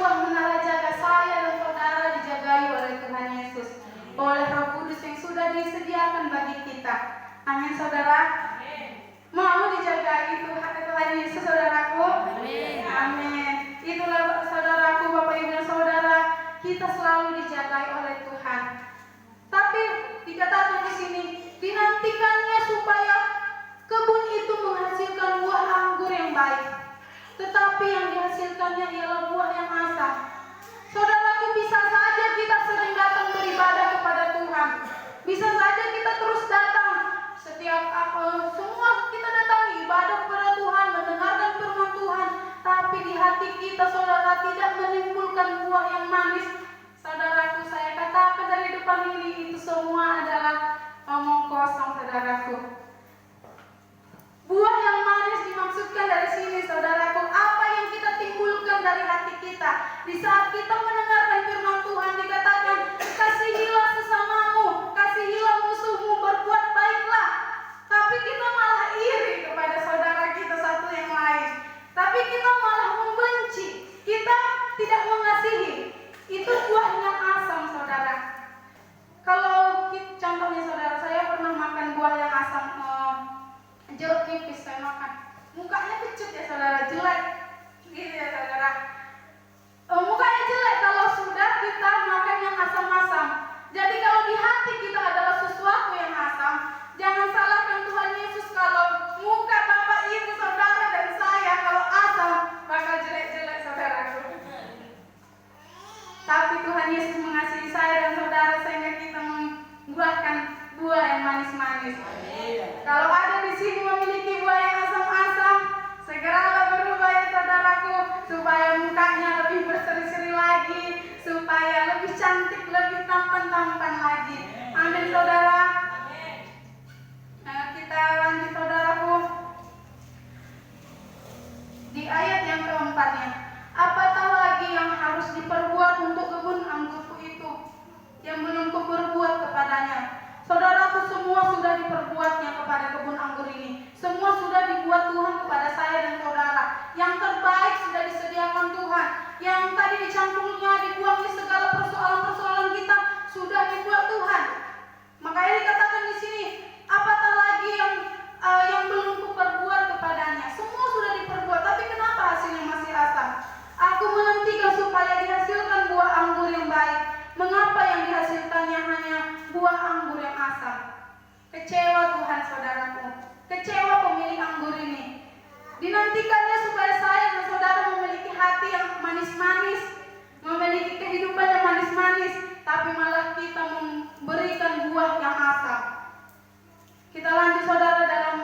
sebuah menara jaga saya dan saudara dijagai oleh Tuhan Yesus, oleh Roh Kudus yang sudah disediakan bagi kita. Amin, saudara. Mau dijagai Tuhan Yesus, saudaraku. Amin. Itulah saudaraku, Bapak Ibu dan saudara, kita selalu dijagai oleh Tuhan. Tapi dikatakan di sini, dinantikannya supaya kebun itu menghasilkan buah anggur yang baik, tetapi yang dihasilkannya ialah buah yang asam. Saudaraku, bisa saja kita sering datang beribadah kepada Tuhan, bisa saja kita terus datang setiap semua kita datang ibadah kepada Tuhan, mendengarkan firman Tuhan, tapi di hati kita, saudara, tidak menimbulkan buah yang manis. Saudaraku, saya katakan dari depan ini, itu semua adalah omong kosong, saudaraku. Buah yang manis dimaksudkan dari sini, saudaraku, apa yang kita timbulkan dari hati kita. Di saat kita mendengarkan firman Tuhan, dikatakan, kasihilah sesamamu, kasihilah musuhmu, berbuat baiklah. Tapi kita malah iri kepada saudara kita satu yang lain. Tapi kita malah membenci, kita tidak mengasihi. Itu buah yang asam, saudara. Kalau contohnya, saudara, saya pernah makan buah yang asam, jeruk nipis saya makan. Mukanya kecut ya, saudara, jelek. Gitu ya, saudara. Mukanya jelek kalau sudah kita makan yang asam-asam. Jadi kalau di hati kita adalah sesuatu yang asam, jangan salahkan Tuhan Yesus kalau muka Bapak, Ibu, saudara, dan saya kalau asam bakal jelek-jelek, saudaraku. Tapi Tuhan Yesus mengasihi saya dan saudara sehingga kita membuahkan buah yang manis-manis. Kalau ada di sini memiliki buah yang asam-asam, segeralah berubah ya, saudaraku, supaya mukanya lebih berseri-seri lagi, supaya lebih cantik, lebih tampan-tampan lagi. Amin, saudara. Nah, kita lanjut, saudaraku. Di ayat yang keempatnya, apatah lagi yang harus diperbuat untuk kebun anggurku itu yang belum kuperbuat kepadanya. Saudaraku, semua sudah diperbuatnya kepada kebun anggur ini. Semua sudah dibuat Tuhan kepada saya dan saudara. Yang terbaik sudah disediakan Tuhan. Yang tadi dicampurnya, dibuangnya segala persoalan-persoalan kita sudah dibuat Tuhan. Makanya dikatakan di sini, apatah lagi yang belum kuperbuat kepadanya. Semua sudah diperbuat, tapi kenapa hasilnya masih asam? Aku menantikan supaya dihasilkan buah anggur yang baik. Mengapa yang dihasilkannya hanya buah anggur yang asam? Kecewa Tuhan, saudaraku. Kecewa pemilik anggur ini. Dinantikannya supaya saya dan saudara memiliki hati yang manis-manis, memiliki kehidupan yang manis-manis, tapi malah kita memberikan buah yang asam. Kita lanjut, saudara, dalam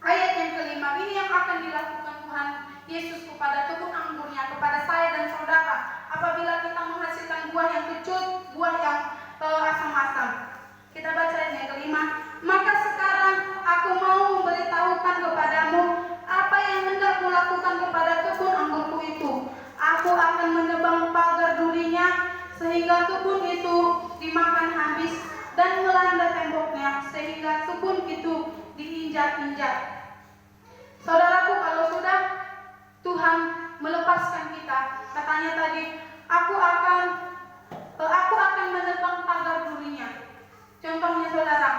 ayat yang kelima. Ini yang akan dilakukan Tuhan Yesus kepada kebun anggurnya, kepada saya dan saudara, apabila kita menghasilkan buah yang kecut, buah yang asam-asam. Kita baca yang kelima. Maka sekarang aku mau memberitahukan kepadamu apa yang hendak kulakukan kepada kebun anggurku itu. Aku akan menebang pagar durinya sehingga kebun itu dimakan habis, dan melanda temboknya sehingga kebun itu diinjak-injak. Saudaraku, kalau sudah Tuhan melepaskan kita, katanya tadi, aku akan menebang pagar durinya. Contohnya, saudara,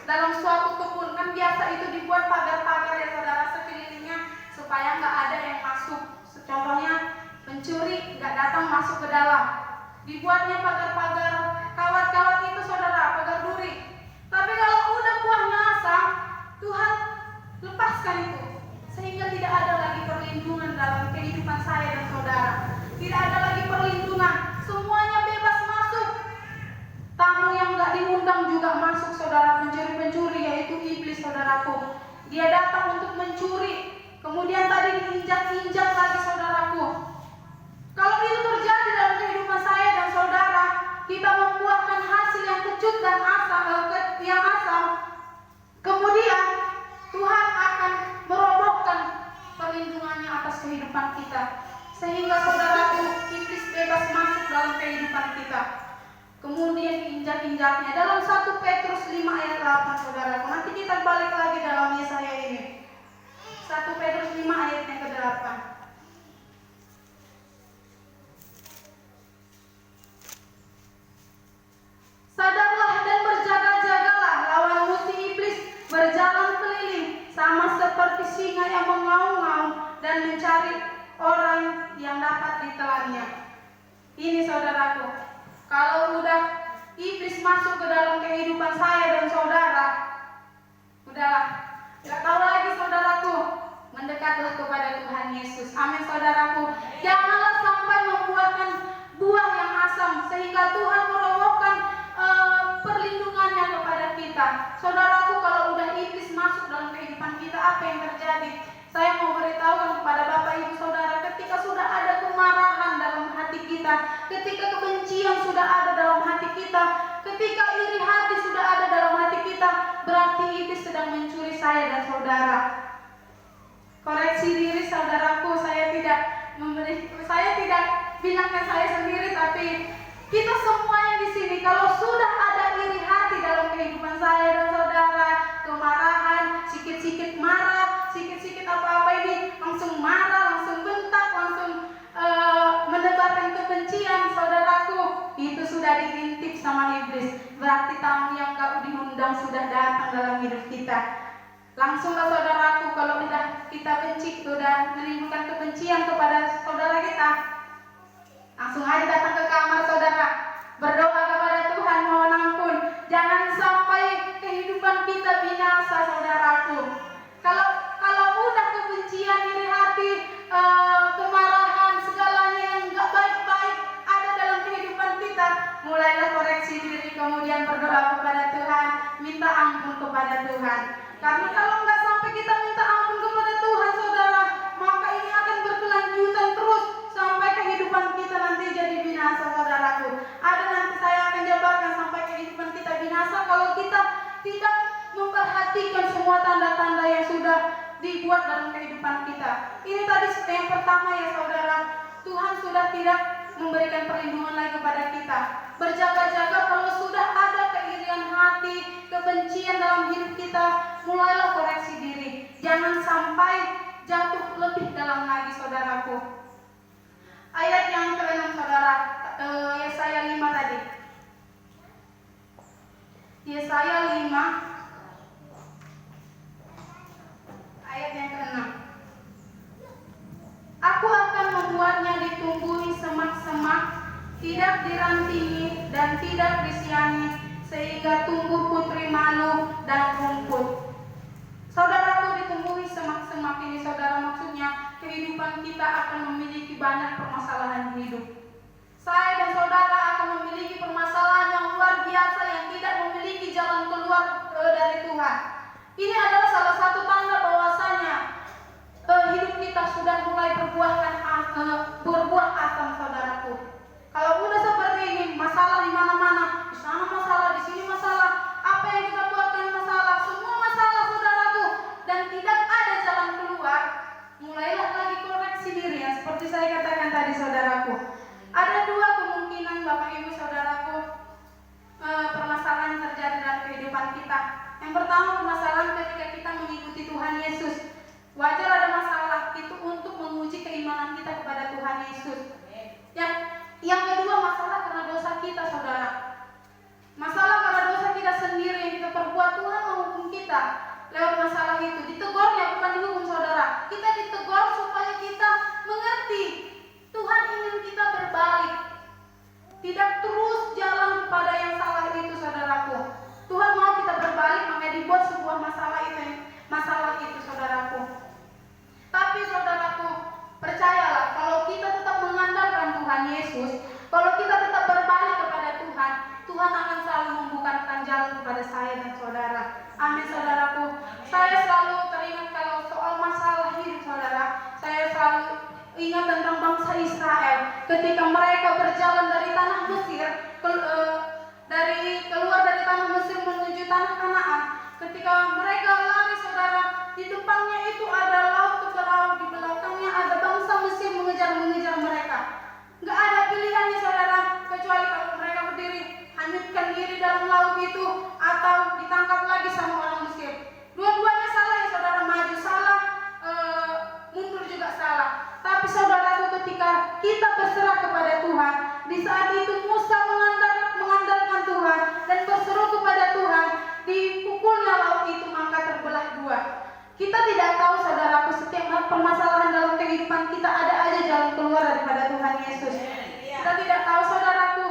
dalam suatu kebun kan biasa itu dibuat pagar-pagar ya, saudara, sekelilingnya supaya nggak ada yang masuk. Contohnya pencuri nggak datang masuk ke dalam. Dibuatnya pagar-pagar kawat-kawat itu, saudara, pagar duri. Tapi kalau udah buahnya asam, Tuhan lepaskan itu sehingga tidak ada lagi perlindungan dalam kehidupan saya dan saudara. Tidak ada lagi perlindungan, semuanya bebas masuk. Tamu yang nggak diundang juga masuk, saudara. Pencuri-pencuri yaitu iblis, saudaraku. Dia datang untuk mencuri, kemudian tadi diinjak-injak lagi, saudaraku. Kalau itu terjadi dalam kehidupan saya dan saudara, kita membuahkan hasil yang kecut dan asam, kemudian Tuhan akan merobohkan perlindungannya atas kehidupan kita, sehingga saudaraku, iblis bebas masuk dalam kehidupan kita. Kemudian diinjak-injaknya dalam 1 Petrus 5 ayat 8, saudaraku. Nanti kita balik lagi dalam Yesaya ini. 1 Petrus 5 ayat yang ke-8. Ini saudaraku, kalau udah iblis masuk ke dalam kehidupan saya dan saudara, udahlah, gak tahu lagi saudaraku, mendekatlah kepada Tuhan Yesus. Amin saudaraku. Janganlah sampai membuahkan buah yang asam sehingga Tuhan merobohkan perlindungannya kepada kita. Saudaraku, kalau udah iblis masuk dalam kehidupan kita, apa yang terjadi? Saya mau beritahukan kepada Bapak Ibu Saudara, ketika sudah ada kemarahan dalam hati kita, ketika kebencian sudah ada dalam hati kita, ketika iri hati sudah ada dalam hati kita, berarti iblis sedang mencuri saya dan saudara. Koreksi diri saudaraku, saya tidak bilangkan saya sendiri, tapi kita semuanya di sini, kalau sudah ada iri hati dalam kehidupan saya dan saudara, kemarahan, sikit-sikit marah, sikit-sikit apa-apa ini langsung marah, langsung bentak, langsung menebarkan kebencian, saudaraku, itu sudah diintip sama iblis. Berarti tamu yang gak diundang sudah datang dalam hidup kita. Langsunglah saudaraku, kalau udah kita benci, sudah menimbulkan kebencian kepada saudara kita, langsung aja datang ke kamar saudara, berdoa kepada Tuhan, mohon ampun. Jangan sampai kehidupan kita binasa saudaraku. Kalau udah kebencian, iri hati, kemarahan, segalanya yang gak baik-baik ada dalam kehidupan kita, mulailah koreksi diri, kemudian berdoa kepada Tuhan, minta ampun kepada Tuhan. Karena kalau nggak sampai kita minta ampun kepada Tuhan saudara, maka ini akan berkelanjutan terus sampai kehidupan kita nanti jadi binasa saudaraku. Ada nanti saya akan jabarkan sampai kehidupan kita binasa kalau kita tidak memperhatikan semua tanda-tanda yang sudah dibuat dalam kehidupan kita. Ini tadi yang pertama ya saudara, Tuhan sudah tidak memberikan perlindungan lagi kepada kita. Berjaga-jaga kalau sudah ada keirian hati, kebencian dalam hidup kita, mulailah koreksi diri. Jangan sampai jatuh lebih dalam lagi saudaraku. Ayat yang ke-6 saudara, Yesaya 5 tadi. Yesaya 5 ayat yang ke-6. Aku akan membuatnya ditumbuhi semak-semak, tidak dirantingi dan tidak disiangi, sehingga tumbuh putri malu dan rumput. Saudaraku, ditumbuhi semak-semak ini saudara, maksudnya kehidupan kita akan memiliki banyak permasalahan hidup. Saya dan saudara akan memiliki permasalahan yang luar biasa yang tidak memiliki jalan keluar dari Tuhan. Ini adalah salah satu tanda bahwasanya hidup kita sudah mulai berbuah asam saudaraku. Kalau udah seperti ini, masalah di mana-mana, di sana masalah, di sini masalah, apa yang kita buatkan masalah, semua masalah saudaraku, dan tidak ada jalan keluar, mulailah lagi koreksi diri yang seperti saya katakan tadi saudaraku. Ada dua kemungkinan Bapak Ibu saudaraku, permasalahan yang terjadi dalam kehidupan kita. Yang pertama, permasalahan ketika kita mengikuti Tuhan Yesus. Wajar ada masalah itu untuk menguji keimanan kita kepada Tuhan Yesus. Yang kedua, masalah karena dosa kita saudara. Masalah karena dosa kita sendiri yang kita perbuat, Tuhan menghukum kita lewat masalah itu. Ditegurnya bukan dihukum saudara. Kita ditegur supaya kita mengerti Tuhan ingin kita berbalik, tidak terus jalan kepada yang salah itu saudaraku. Tuhan mau kita berbalik, makanya dibuat sebuah masalah itu saudaraku. Tapi saudaraku, percayalah, kalau kita tetap mengandalkan Tuhan Yesus, kalau kita tetap berbalik kepada Tuhan, Tuhan akan selalu membukakan jalan kepada saya dan saudara. Amin saudaraku. Saya selalu teringat kalau soal masalah hidup saudara, saya selalu ingat tentang bangsa Israel ketika mereka berjalan dari tanah Mesir, keluar dari tanah Mesir menuju tanah Kanaan. Ketika mereka lari saudara, di depannya itu ada laut keberau, di belakangnya ada bangsa Mesir mengejar mereka. Nggak ada pilihannya saudara, kecuali kalau mereka berdiri, hanyutkan diri dalam laut itu, atau ditangkap lagi sama orang Mesir. Dua-duanya salah ya saudara, maju salah, mundur juga salah. Tapi saudaraku, ketika kita berserah kepada Tuhan, di saat itu Musa mengandalkan Tuhan dan berseru kepada Tuhan, dipukulnya laut itu maka terbelah dua. Kita tidak tahu saudaraku, setiap permasalahan dalam kehidupan kita ada aja jalan keluar daripada Tuhan Yesus. Kita tidak tahu saudaraku,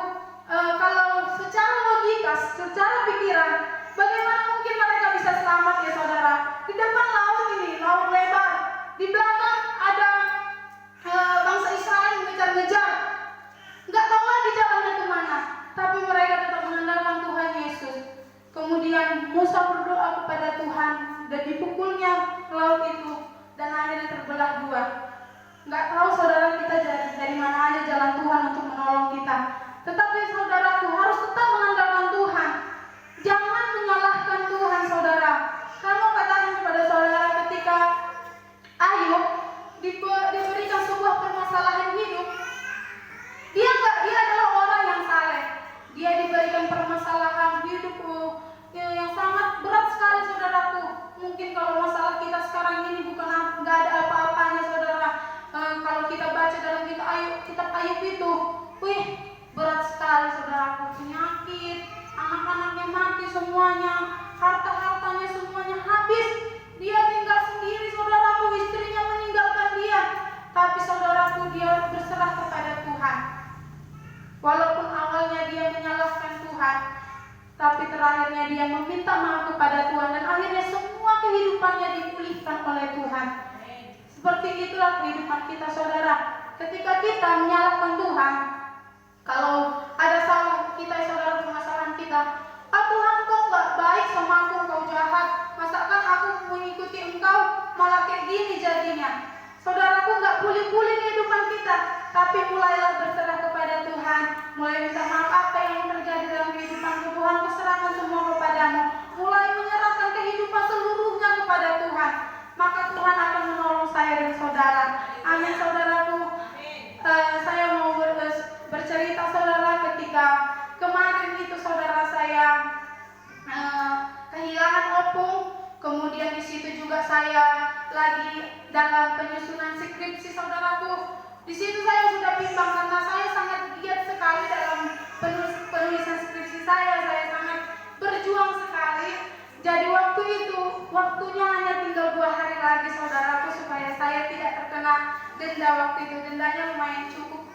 kalau secara logika, secara pikiran, bagaimana mungkin mereka bisa selamat ya saudara? Di depan laut ini, laut lebar, di belakang ada bangsa Israel mengejar-ngejar, nggak tahu lagi jalannya kemana, tapi mereka tetap mengandalkan Tuhan Yesus. Kemudian Musa berdoa kepada Tuhan dan dipukulnya laut itu dan akhirnya terbelah dua. Nggak tahu saudara kita dari mana aja jalan Tuhan untuk menolong kita. Tetapi saudaraku harus tetap mengandalkan Tuhan. Jangan menyalahkan Tuhan saudara. Kamu katakan kepada saudara ketika Ayub diberikan sebuah permasalahan hidup, dia adalah orang yang saleh. Dia diberikan permasalahan hidup yang sangat berat sekali saudaraku. Mungkin kalau masalah kita sekarang ini bukan nggak ada apa-apanya saudara. Kalau kita baca dalam kitab Ayub itu, berat sekali saudaraku. Penyakit, anak-anaknya mati semuanya, harta-hartanya semuanya habis. Dia tinggal sendiri saudaraku, istrinya meninggalkan dia. Tapi saudaraku, dia berserah kepada Tuhan. Walaupun awalnya dia menyalahkan Tuhan, tapi terakhirnya dia meminta maaf kepada Tuhan dan akhirnya semua kehidupannya dipulihkan oleh Tuhan. Seperti itulah kehidupan kita saudara. Ketika kita menyalahkan Tuhan, kalau ada salah kita saudara, permasalahan kita, Tuhan kau nggak baik sama aku, kau jahat, masakan aku mengikuti engkau malah kayak gini jadinya. Saudaraku, nggak pulih-pulih kehidupan kita, tapi mulailah berserah kepada Tuhan, mulai minta maaf apa yang terjadi dalam kehidupan Tuhan, kuserahkan semua kepadamu, mulai menyerahkan kehidupan seluruhnya kepada Tuhan, maka Tuhan akan menolong saya dan saudara. Amin saudaraku. Saya mau bercerita saudara, ketika kemarin itu saudara saya kehilangan opung. Kemudian di situ juga saya lagi dalam penyusunan skripsi saudaraku. Di situ saya sudah bimbang karena saya sangat giat sekali dalam penulisan skripsi saya. Saya sangat berjuang sekali. Jadi waktu itu, waktunya hanya tinggal 2 hari lagi saudaraku supaya saya tidak terkena denda waktu itu. Dendanya lumayan cukup,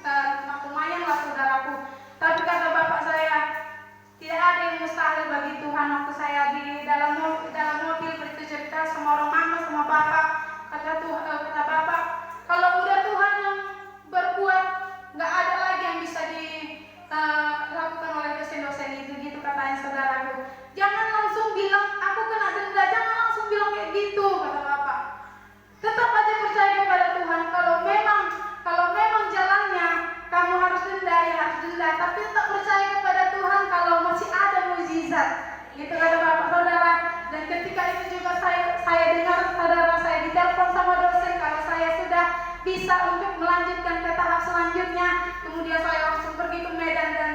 lumayan lah saudaraku. Tapi kata bapak saya, tidak ada yang mustahil bagi Tuhan. Waktu saya di dalam mobil bercerita sama orang mama sama bapak, kata bapak, kalau udah Tuhan yang berbuat, nggak ada lagi yang bisa dilakukan oleh dosen-dosen itu, gitu katanya saudaraku. Jangan langsung bilang aku kena denda, jangan langsung bilang kayak gitu, kata bapak. Tetap aja percaya kepada Tuhan. Kalau memang jalannya kamu harus denda, ya harus denda, tapi tetap percaya kepada Tuhan kalau masih ada mukjizat, gitu kata bapak saudara. Dan ketika itu juga saya dengar saudara, saya ditelepon sama dosen kalau saya sudah bisa untuk melanjutkan ke tahap selanjutnya. Kemudian saya langsung pergi ke Medan dan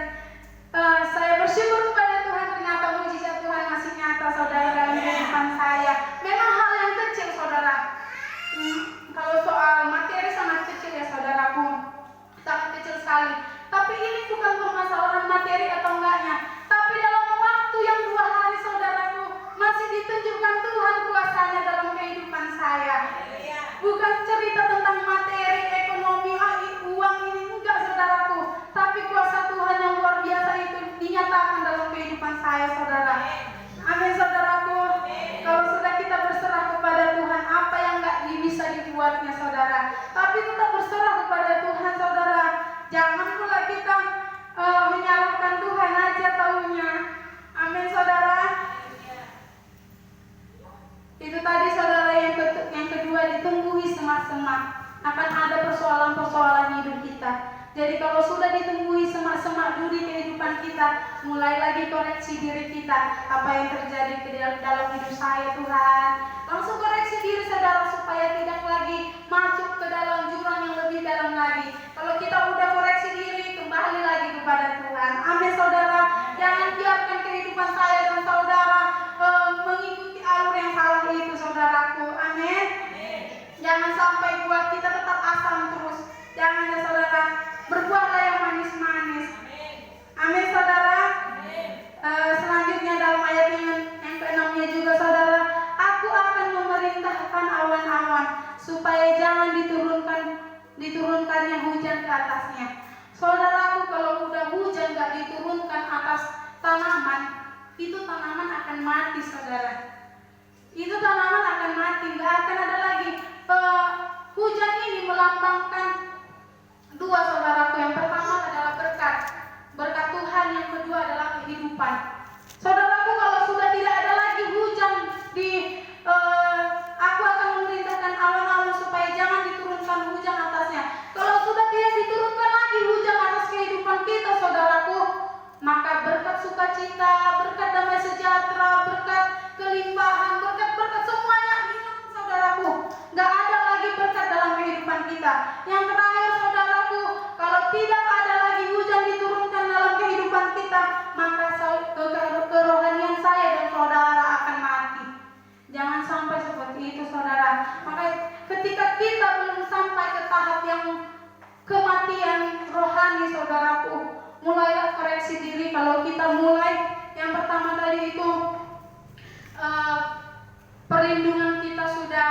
saya bersyukur kepada Tuhan, ternyata mukjizat Tuhan masih nyata saudara dalam kehidupan saya. Memang hal yang kecil saudara. Kalau soal materi sangat kecil ya saudaraku, sangat kecil sekali. Tapi ini bukan permasalahan materi atau enggaknya, tapi dalam waktu yang 2 hari saudaraku masih ditunjukkan Tuhan kuasanya dalam kehidupan saya. Bukan cerita tentang materi, ekonomi, uang ini enggak saudaraku, tapi kuasa Tuhan yang luar biasa itu dinyatakan dalam kehidupan saya saudara. Amin saudaraku. Kalau sudah kita berserah kepada Tuhan, apa yang enggak bisa dibuatnya saudara, tapi tetap berserah kepada Tuhan saudara. Jangan pula kita menyalahkan Tuhan aja taunya. Amin saudara. Itu tadi saudara yang kedua, ditumbuhi semak-semak. Akan ada persoalan-persoalan hidup kita. Jadi kalau sudah ditumbuhi semak-semak duri kehidupan kita, mulai lagi koreksi diri kita. Apa yang terjadi dalam hidup saya Tuhan, langsung koreksi diri saudara supaya tidak lagi masuk ke dalam jurang yang lebih dalam lagi. Kalau kita udah koreksi diri, kembali lagi kepada Tuhan. Amin saudara. Jangan biarkan kehidupan saya dan saudara mengikuti alur yang salah itu saudaraku. Amin. Jangan sampai buat kita tetap asam terus. Jangan ya saudara. Berbuatlah yang manis-manis. Amin saudara. Selanjutnya dalam ayat yang ke-6-nya juga saudara, aku akan memerintahkan awan-awan supaya jangan diturunkannya hujan ke atasnya. Saudaraku, tanaman, itu tanaman akan mati, saudara. Itu tanaman akan mati, nggak akan ada lagi. Hujan ini melambangkan dua, saudaraku. Yang pertama adalah berkat Tuhan, yang kedua adalah kehidupan. Saudaraku, kalau sudah tidak ada lagi hujan aku akan memerintahkan awan-awan supaya jangan diturunkan hujan atasnya. Kalau sudah tidak diturunkan lagi hujan atas kehidupan kita, saudaraku, maka berkat sukacita, berkat damai sejahtera, berkat kelimpahan, berkat semuanya hilang, saudaraku. Gak ada lagi berkat dalam kehidupan kita. Yang terakhir, saudaraku, kalau tidak ada lagi hujan diturunkan dalam kehidupan kita, maka kerohanian saya dan saudara akan mati. Jangan sampai seperti itu, saudara. Maka ketika kita belum sampai ke tahap yang kematian rohani, saudaraku, mulailah koreksi diri. Kalau kita mulai, yang pertama tadi itu perlindungan kita sudah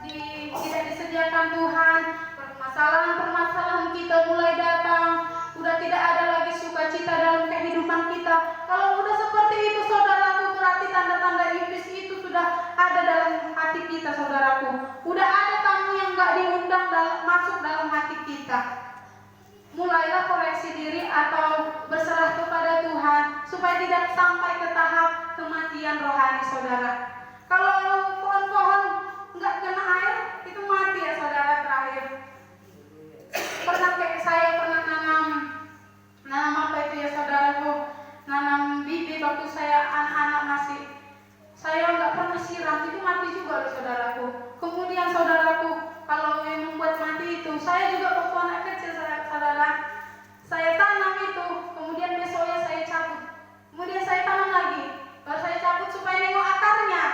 tidak disediakan Tuhan, permasalahan kita mulai datang, sudah tidak ada lagi sukacita dalam kehidupan kita. Kalau sudah seperti itu, saudaraku, berarti tanda-tanda iblis itu sudah ada dalam hati kita, saudaraku. Sudah ada tamu yang gak diundang masuk dalam hati kita. Mulailah koreksi diri atau berserah kepada Tuhan supaya tidak sampai ke tahap kematian rohani, saudara. Kalau pohon-pohon nggak kena air, itu mati ya, saudara. Terakhir, saya pernah nanam apa itu ya, saudaraku, nanam bibit waktu saya anak-anak masih. Saya nggak pernah siram, itu mati juga loh, saudaraku. Kemudian, saudaraku, kalau yang membuat mati itu, saya juga waktu anak kecil, saudara, saya tanam itu, kemudian besoknya saya cabut, kemudian saya tanam lagi, baru saya cabut supaya nengok akarnya